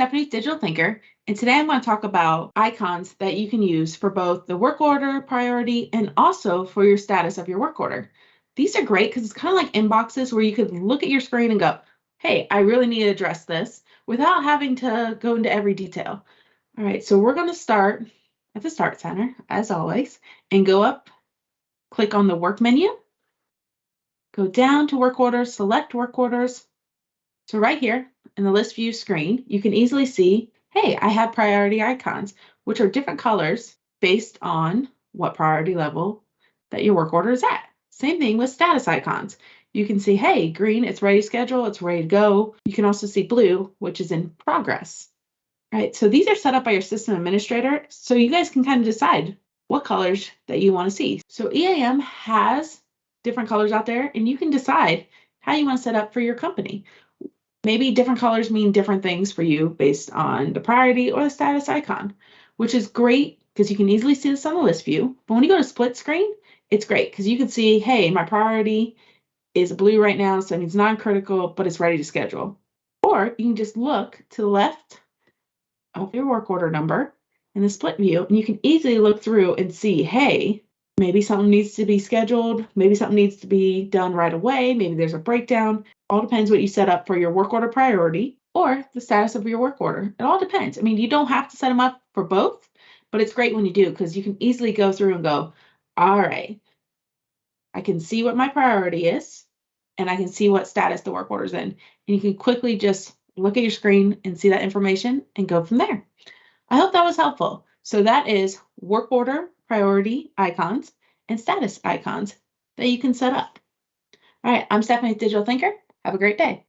Stephanie's Digital Thinker, and today I'm going to talk about icons that you can use for both the work order priority and also for your status of your work order. These are great because it's kind of like inboxes where you could look at your screen and go, hey, I really need to address this without having to go into every detail. All right, so we're going to start at the Start Center, as always, and go up, click on the Work menu, go down to Work Orders, select Work Orders. So right here in the list view screen, you can easily see, hey, I have priority icons, which are different colors based on what priority level that your work order is at. Same thing with status icons. You can see, hey, green, it's ready to schedule, it's ready to go. You can also see blue, which is in progress. All right, so these are set up by your system administrator, so you guys can kind of decide what colors that you want to see. So EAM has different colors out there, and you can decide how you want to set up for your company. Maybe different colors mean different things for you based on the priority or the status icon, which is great because you can easily see this on the list view. But when you go to split screen, it's great because you can see, hey, my priority is blue right now, so it means non-critical, but it's ready to schedule. Or you can just look to the left of your work order number in the split view, and you can easily look through and see, hey, maybe something needs to be scheduled, maybe something needs to be done right away, maybe there's a breakdown. All depends what you set up for your work order priority or the status of your work order. It all depends. I mean, you don't have to set them up for both, but it's great when you do because you can easily go through and go, all right, I can see what my priority is and I can see what status the work order is in. And you can quickly just look at your screen and see that information and go from there. I hope that was helpful. So that is work order priority icons and status icons that you can set up. All right, I'm Stephanie, Digital Thinker. Have a great day.